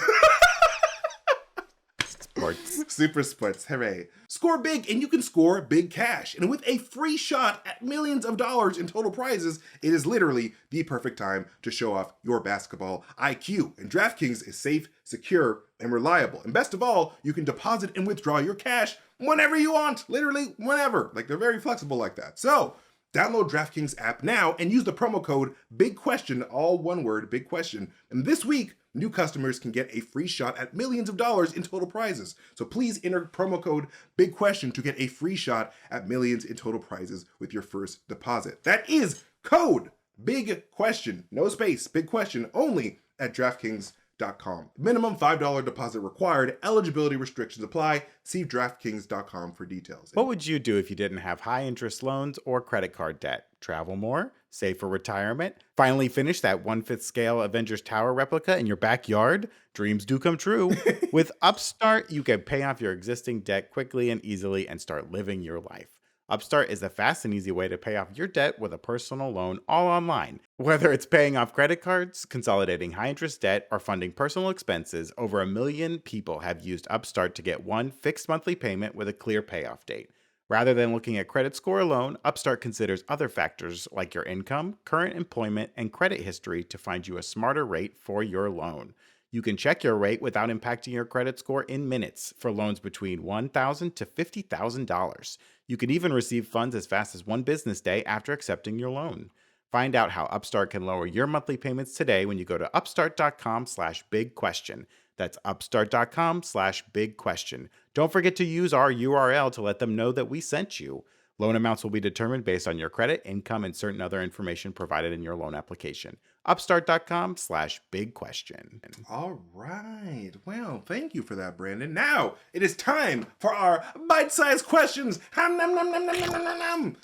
Super sports, hooray. Score big and you can score big cash. And with a free shot at millions of dollars in total prizes, it is literally the perfect time to show off your basketball IQ. And DraftKings is safe, secure, and reliable. And best of all, you can deposit and withdraw your cash whenever you want. Literally whenever. Like, they're very flexible like that. So download DraftKings app now and use the promo code BIGQUESTION, all one word, Big Question. And this week, new customers can get a free shot at millions of dollars in total prizes. So please enter promo code Big Question to get a free shot at millions in total prizes with your first deposit. That is code Big Question, no space, Big Question, only at DraftKings.com. Minimum $5 deposit required. Eligibility restrictions apply. See DraftKings.com for details. What would you do if you didn't have high interest loans or credit card debt? Travel more? Save for retirement? Finally finish that 1/5 scale Avengers Tower replica in your backyard? Dreams do come true. With Upstart, you can pay off your existing debt quickly and easily and start living your life. Upstart is a fast and easy way to pay off your debt with a personal loan all online. Whether it's paying off credit cards, consolidating high-interest debt, or funding personal expenses, over 1 million people have used Upstart to get one fixed monthly payment with a clear payoff date. Rather than looking at credit score alone, Upstart considers other factors like your income, current employment, and credit history to find you a smarter rate for your loan. You can check your rate without impacting your credit score in minutes for loans between $1,000 to $50,000. You can even receive funds as fast as one business day after accepting your loan. Find out how Upstart can lower your monthly payments today when you go to upstart.com/bigquestion. That's upstart.com/bigquestion. Don't forget to use our URL to let them know that we sent you. Loan amounts will be determined based on your credit, income, and certain other information provided in your loan application. Upstart.com/bigquestion. All right. Well, thank you for that, Brandon. Now it is time for our bite-sized questions. Ham, nom, nom, nom, nom, nom, nom, nom.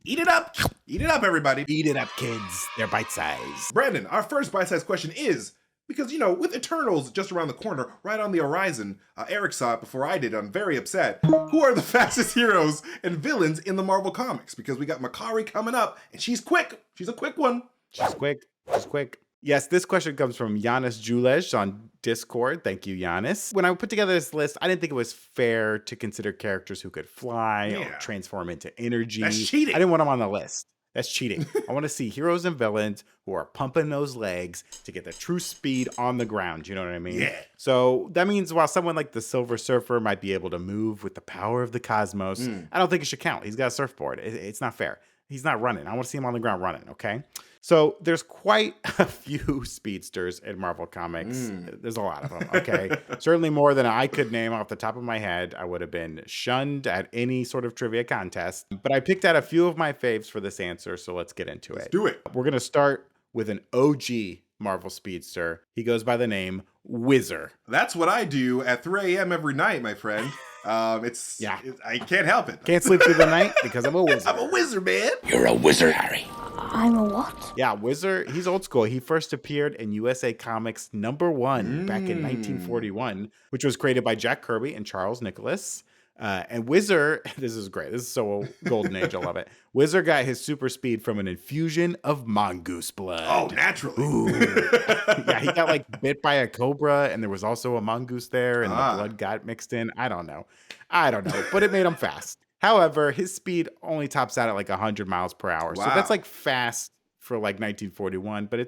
Eat it up. Eat it up, everybody. Eat it up, kids. They're bite-sized. Brandon, our first bite-sized question is, because, with Eternals just around the corner, right on the horizon, Erik saw it before I did. I'm very upset. Who are the fastest heroes and villains in the Marvel Comics? Because we got Makari coming up, and she's quick. She's a quick one. She's quick. Yes, this question comes from Giannis Julej on Discord. Thank you, Giannis. When I put together this list, I didn't think it was fair to consider characters who could fly or transform into energy. That's cheating. I didn't want them on the list. That's cheating. I want to see heroes and villains who are pumping those legs to get the true speed on the ground. You know what I mean? Yeah. So that means while someone like the Silver Surfer might be able to move with the power of the cosmos, I don't think it should count. He's got a surfboard. It's not fair. He's not running. I want to see him on the ground running, okay? So there's quite a few speedsters in Marvel Comics. There's a lot of them, okay? Certainly more than I could name off the top of my head. I would have been shunned at any sort of trivia contest. But I picked out a few of my faves for this answer, so let's get into it. Let's do it. We're going to start with an OG Marvel speedster. He goes by the name Whizzer. That's what I do at 3 a.m. every night, my friend. I can't help it. Can't sleep through the night because I'm a wizard. I'm a wizard, man. You're a wizard, Harry. I'm a what? Yeah, Whizzer, he's old school. He first appeared in USA Comics #1 back in 1941, which was created by Jack Kirby and Charles Nicholas. And Whizzer, this is great. This is so golden age. I love it. Whizzer got his super speed from an infusion of mongoose blood. Oh, naturally. Ooh. Yeah, he got like bit by a cobra, and there was also a mongoose there, and the blood got mixed in. I don't know, but it made him fast. However, his speed only tops out at like 100 miles per hour. Wow. So that's like fast for like 1941, but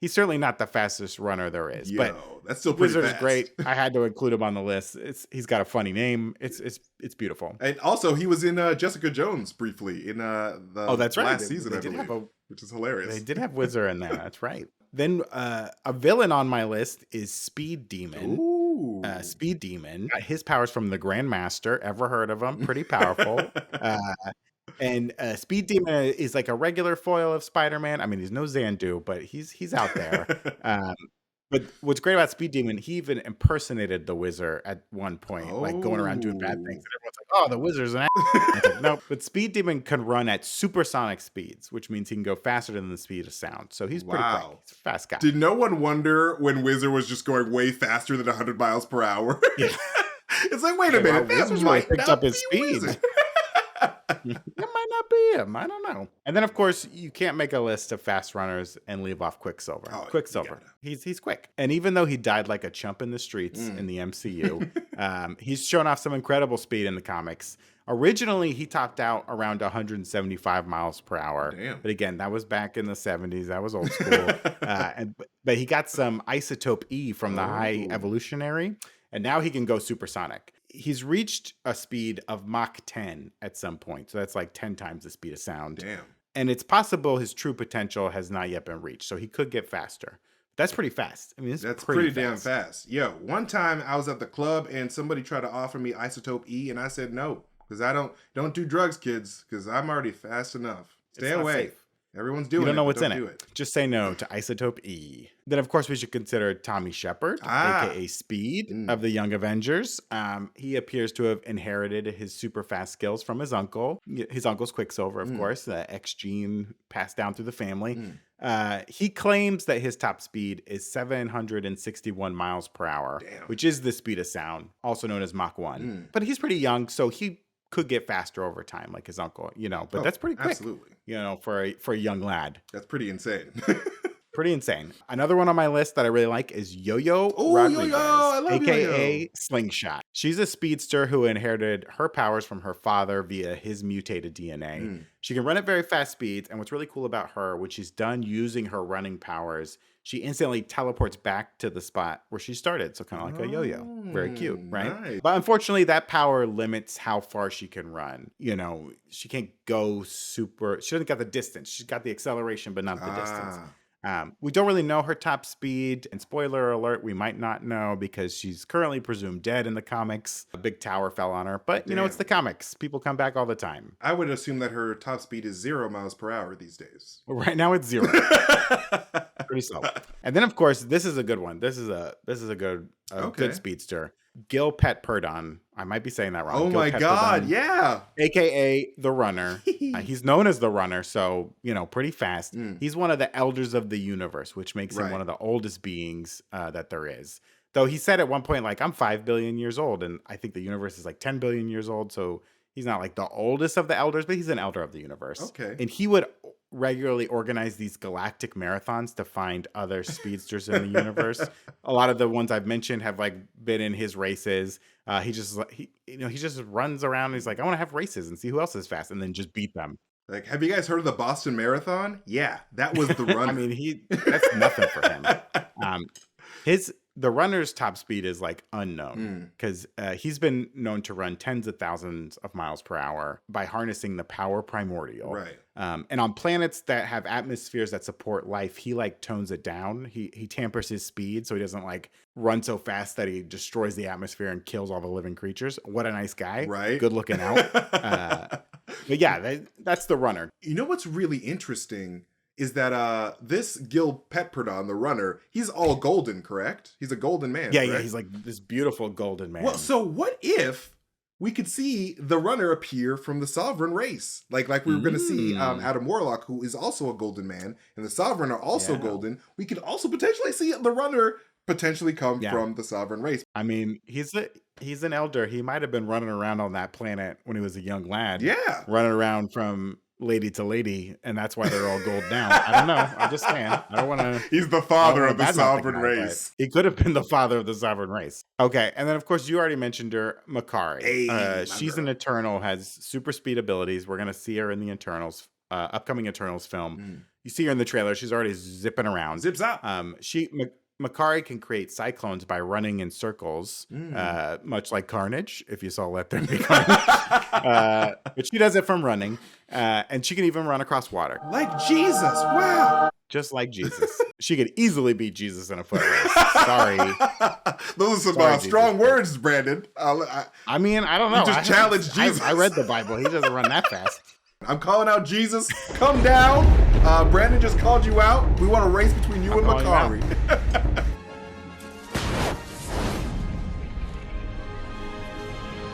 he's certainly not the fastest runner there is. Yo, but that's still pretty Wizard fast. is great. I had to include him on the list. He's got a funny name. It's beautiful. And also, he was in Jessica Jones briefly in the that's right. last season, I believe, which is hilarious. They did have Whizzer in there. That's right. Then a villain on my list is Speed Demon. Ooh. Speed Demon. His powers from the Grandmaster. Ever heard of him? Pretty powerful. And Speed Demon is like a regular foil of Spider-Man. I mean, he's no Xandu, but he's out there. But what's great about Speed Demon, he even impersonated the Wizard at one point, like going around doing bad things. And everyone's like, oh, the Wizard's an ass. Nope. But Speed Demon can run at supersonic speeds, which means he can go faster than the speed of sound. So he's pretty quick. He's a fast guy. Did no one wonder when Wizard was just going way faster than 100 miles per hour? Yeah. It's like, wait a minute, that Wizard's might picked not up his be speed. Wizard. It might not be him. I don't know. And then, of course, you can't make a list of fast runners and leave off Quicksilver. Oh, Quicksilver. He's quick. And even though he died like a chump in the streets in the MCU, he's shown off some incredible speed in the comics. Originally, he topped out around 175 miles per hour. Damn. But again, that was back in the 70s. That was old school. But he got some isotope E from the high evolutionary, and now he can go supersonic. He's reached a speed of Mach 10 at some point. So that's like 10 times the speed of sound. Damn. And it's possible his true potential has not yet been reached. So he could get faster. That's pretty fast. I mean, that's pretty damn fast. Yo, one time I was at the club and somebody tried to offer me isotope E, and I said no, because I don't do drugs, kids, because I'm already fast enough. Stay away. Safe. Everyone's doing it. You don't know what's in it. it. Just say no to isotope E. Then, of course, we should consider Tommy Shepard, a.k.a. Speed, of the Young Avengers. He appears to have inherited his super fast skills from his uncle. His uncle's Quicksilver, of course, the X gene passed down through the family. He claims that his top speed is 761 miles per hour, which is the speed of sound, also known as Mach 1. But he's pretty young, so he could get faster over time, like his uncle, but that's pretty quick. Absolutely. For a young lad. That's pretty insane. Pretty insane. Another one on my list that I really like is Yo-Yo Yo-Yo! Rodriguez, I love aka Yo-Yo. Slingshot. She's a speedster who inherited her powers from her father via his mutated DNA. She can run at very fast speeds, and what's really cool about her, when she's done using her running powers, she instantly teleports back to the spot where she started. So kind of like a yo-yo. Very cute, right? Nice. But unfortunately, that power limits how far she can run. She can't go she doesn't got the distance. She's got the acceleration, but not the distance. We don't really know her top speed, and spoiler alert, we might not know because she's currently presumed dead in the comics. A big tower fell on her, but it's the comics. People come back all the time. I would assume that her top speed is 0 miles per hour these days. Right now it's 0. Pretty slow. And then, of course, this is a good one. This is a good speedster. Gil Pet Perdon. I might be saying that wrong. Oh Gil my Pet God, Perdon, yeah. AKA the Runner. He's known as the Runner, so, pretty fast. He's one of the elders of the universe, which makes him one of the oldest beings that there is. Though he said at one point, like, I'm 5 billion years old, and I think the universe is like 10 billion years old, so he's not like the oldest of the elders, but he's an elder of the universe. Okay. And he would regularly organize these galactic marathons to find other speedsters in the universe. A lot of the ones I've mentioned have like been in his races. He just runs around and he's like, I want to have races and see who else is fast, and then just beat them. Like, have you guys heard of the Boston Marathon? Yeah, that was the runner. I mean, that's nothing for him. The runner's top speed is like unknown because he's been known to run tens of thousands of miles per hour by harnessing the power primordial. Right. And on planets that have atmospheres that support life, he like tones it down. He tampers his speed so he doesn't like run so fast that he destroys the atmosphere and kills all the living creatures. What a nice guy. Right. Good looking out. But yeah, that's the runner. You know what's really interesting is that this Gil Petperdon, the runner, he's all golden, correct? He's a golden man. Yeah, correct? yeah, he's like this beautiful golden man. Well, so what if we could see the runner appear from the Sovereign race? Like we were going to see Adam Warlock, who is also a golden man, and the Sovereign are also golden. We could also potentially see the runner potentially come from the Sovereign race. I mean, he's an elder. He might have been running around on that planet when he was a young lad. Yeah. Running around from lady to lady, and that's why they're all gold now. I don't know. I'm just saying. I don't want to. He's the father of the Sovereign race. He could have been the father of the Sovereign race. Okay, and then of course you already mentioned her, Makari. Hey, she's an Eternal, has super speed abilities. We're gonna see her in the Eternals, upcoming Eternals film. You see her in the trailer. She's already zipping around. Zips out. Makari can create cyclones by running in circles, much like Carnage, if you saw Let There Be Carnage. But she does it from running, and she can even run across water. Like Jesus, wow. Just like Jesus. She could easily beat Jesus in a foot race. Sorry. Those are some strong words, Brandon. I mean, I don't know. You just challenged Jesus. I read the Bible. He doesn't run that fast. I'm calling out Jesus. Come down. Brandon just called you out. We want a race between you and Makari.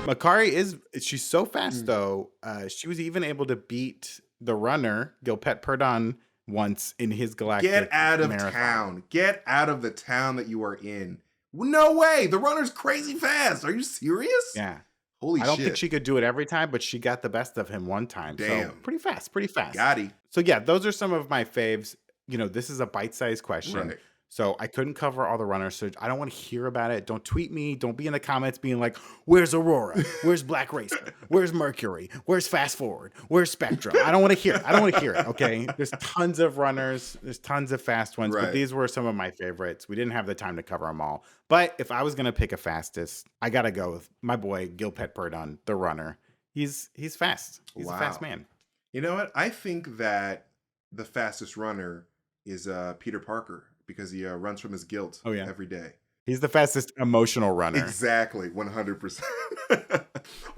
Makari she's so fast though. She was even able to beat the runner, Gil Petperdon, once in his galactic Get out of marathon. town. Get out of the town that you are in. No way. The runner's crazy fast. Are you serious? Yeah. Holy shit. I don't think she could do it every time, but she got the best of him one time. Damn. So pretty fast. Gotti. So yeah, those are some of my faves. You know, this is a bite-sized question. Right. So I couldn't cover all the runners, so I don't want to hear about it. Don't tweet me. Don't be in the comments being like, where's Aurora? Where's Black Racer? Where's Mercury? Where's Fast Forward? Where's Spectrum? I don't want to hear it. Okay. There's tons of runners. There's tons of fast ones, but these were some of my favorites. We didn't have the time to cover them all. But if I was going to pick a fastest, I got to go with my boy, Gil Petperdon, the runner. He's fast. He's a fast man. You know what? I think that the fastest runner is Peter Parker, because he runs from his guilt every day. He's the fastest emotional runner. Exactly, 100%.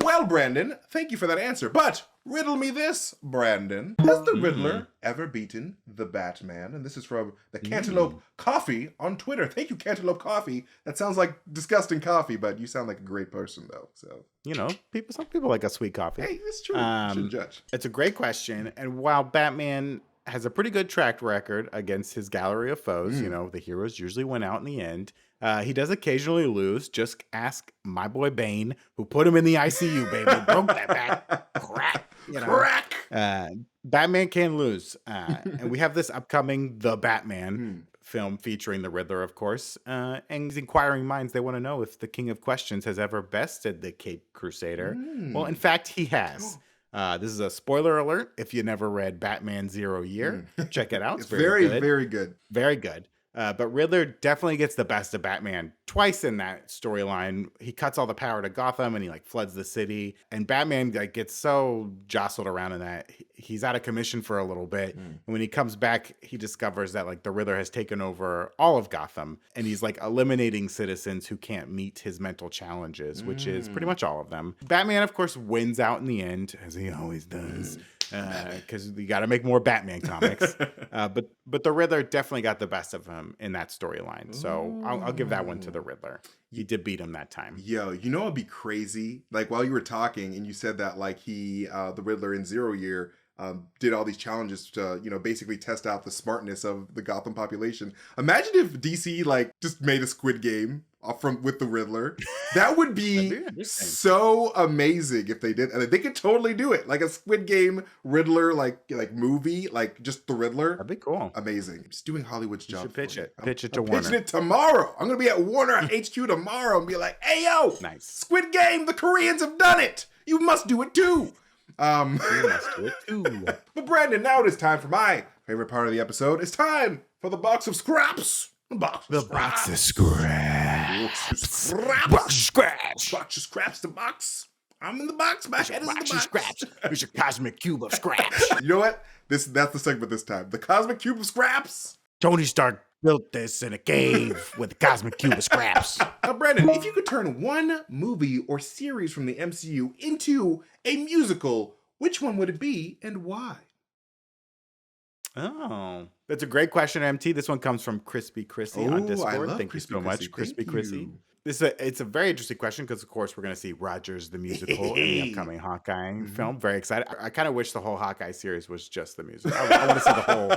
Well, Brandon, thank you for that answer. But riddle me this, Brandon. Has the Riddler ever beaten the Batman? And this is from the Cantaloupe Coffee on Twitter. Thank you, Cantaloupe Coffee. That sounds like disgusting coffee, but you sound like a great person, though. So you know, some people like a sweet coffee. Hey, it's true. You shouldn't judge. It's a great question. And while Batman has a pretty good track record against his gallery of foes, you know, the heroes usually win out in the end. He does occasionally lose. Just ask my boy Bane, who put him in the ICU, baby. Broke that back. Crack. You know? Crack. Batman can lose. And we have this upcoming The Batman film featuring the Riddler, of course. And these inquiring minds, they want to know if the King of Questions has ever bested the Caped Crusader. Well, in fact, he has. This is a spoiler alert. If you never read Batman Zero Year, check it out. It's very, very good. Very good. But Riddler definitely gets the best of Batman twice in that storyline. He cuts all the power to Gotham and he like floods the city. And Batman like gets so jostled around in that he's out of commission for a little bit. And when he comes back, he discovers that like the Riddler has taken over all of Gotham and he's like eliminating citizens who can't meet his mental challenges, which is pretty much all of them. Batman, of course, wins out in the end, as he always does. Because you got to make more Batman comics. But the Riddler definitely got the best of him in that storyline. So I'll give that one to the Riddler. He did beat him that time. Yo, you know what'd be crazy? Like while you were talking and you said that like the Riddler in Zero Year did all these challenges to, you know, basically test out the smartness of the Gotham population. Imagine if DC like just made a Squid Game with the Riddler. That would be so amazing if they did. And they could totally do it. Like a Squid Game Riddler like movie, like just the Riddler. That'd be cool. Amazing. Just doing Hollywood's job. You should pitch it. I'm Pitch it to Warner. Pitching it tomorrow. I'm gonna be at Warner HQ tomorrow and be like, hey yo, nice. Squid Game, the Koreans have done it. You must do it too. You must do it too. But Brandon, now it is time for my favorite part of the episode. It's time for the box of scraps. Box of scraps. Box of scraps. Box of scraps. The box. I'm in the box. My head is in the box. Scraps. It's your cosmic cube of scraps. You know what? That's the segment this time. The cosmic cube of scraps. Tony Stark built this in a cave with a cosmic cube of scraps. Now, Brandon, if you could turn one movie or series from the MCU into a musical, which one would it be and why? Oh, that's a great question, MT. This one comes from Crispy Chrissy on Oh, I Discord. love Thank you Crispy so much, Chrissy. Crispy Thank Chrissy. you. It's a very interesting question because, of course, we're going to see Rogers the musical in the upcoming Hawkeye film. Very excited. I kind of wish the whole Hawkeye series was just the music. I want to see the whole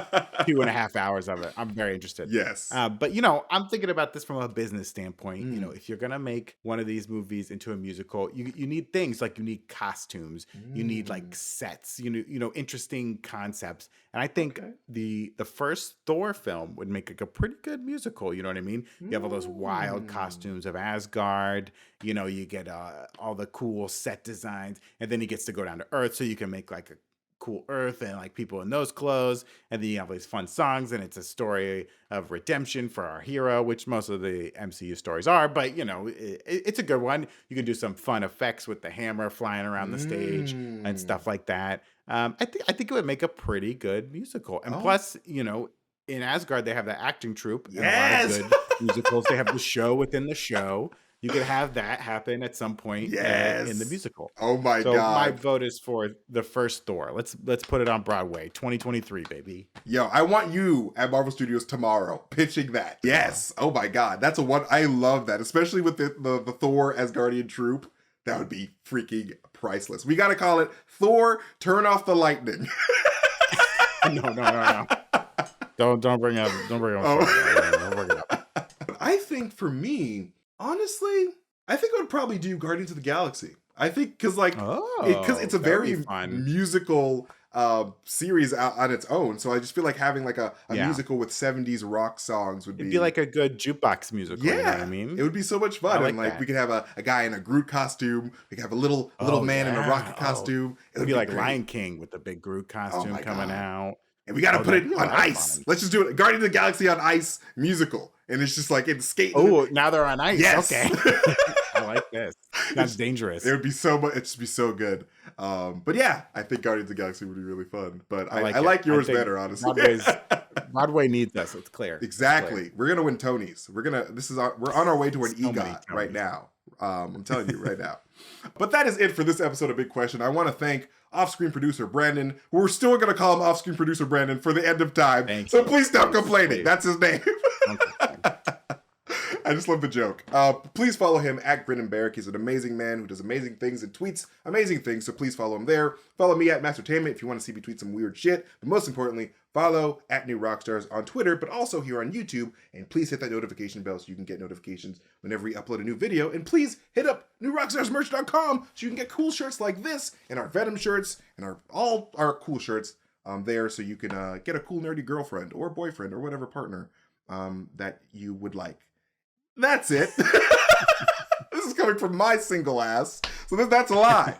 2.5 hours of it. I'm very interested. Yes. But, I'm thinking about this from a business standpoint. If you're going to make one of these movies into a musical, you need things like you need costumes, you need like sets, interesting concepts. And I think the first Thor film would make like a pretty good musical. You know what I mean? You have all those wild costumes of Asgard. You get all the cool set designs, and then he gets to go down to Earth, so you can make like a cool Earth and like people in those clothes, and then you have these fun songs, and it's a story of redemption for our hero, which most of the MCU stories are. But it's a good one. You can do some fun effects with the hammer flying around the stage and stuff like that. I think it would make a pretty good musical, and plus, in Asgard they have the acting troupe. Yes. And a lot of good musicals. They have the show within the show. You could have that happen at some point in the musical. Oh my so God. my vote is for the first Thor. Let's put it on Broadway, 2023, baby. Yo, I want you at Marvel Studios tomorrow pitching that. Yes. Oh my God. That's a one. I love that, especially with the Thor Asgardian troupe. That would be freaking priceless. We got to call it Thor Turn Off the Lightning. No. Don't bring up. Don't bring up. I think for me, honestly, I think I would probably do Guardians of the Galaxy. I think because it's a very musical series on its own. So I just feel like having like a musical with 70s rock songs would be... It'd be like a good jukebox musical, you know what I mean? It would be so much fun. And like we could have a guy in a Groot costume. We could have a little man in a rocket costume. It would be like great. Lion King with the big Groot costume coming out. And we got to put it on ice. Let's just do it. Guardians of the Galaxy on Ice musical. And it's just like it's skating. Oh, now they're on ice. Yes. Okay. I like this. That's dangerous. It would be so much. It'd just be so good. But yeah, I think Guardians of the Galaxy would be really fun. But I like yours better, honestly. Broadway needs us. It's clear. Exactly. It's clear. We're gonna win Tonys. We're on our way to an EGOT right now. I'm telling you right now. But that is it for this episode of Big Question. I want to thank off-screen producer Brandon. We're still going to call him off-screen producer Brandon for the end of time. So please stop complaining. That's his name. I just love the joke. Please follow him at Brendan Barrick. He's an amazing man who does amazing things and tweets amazing things. So please follow him there. Follow me at MasterTainment if you want to see me tweet some weird shit. But most importantly, follow at New Rockstars on Twitter, but also here on YouTube. And please hit that notification bell so you can get notifications whenever we upload a new video. And please hit up NewRockstarsMerch.com so you can get cool shirts like this and our Venom shirts and all our cool shirts there, so you can get a cool nerdy girlfriend or boyfriend or whatever partner that you would like. That's it. This is coming from my single ass, so that's a lie.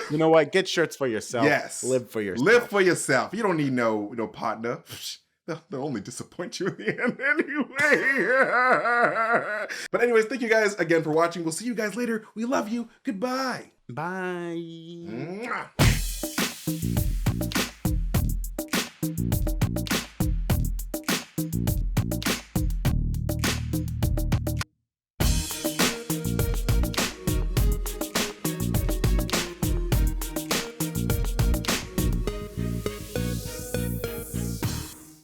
You know what? Get shirts for yourself. Yes. Live for yourself. Live for yourself. You don't need no partner. They'll only disappoint you in the end anyway. But anyways, thank you guys again for watching. We'll see you guys later. We love you. Goodbye. Bye. Mwah.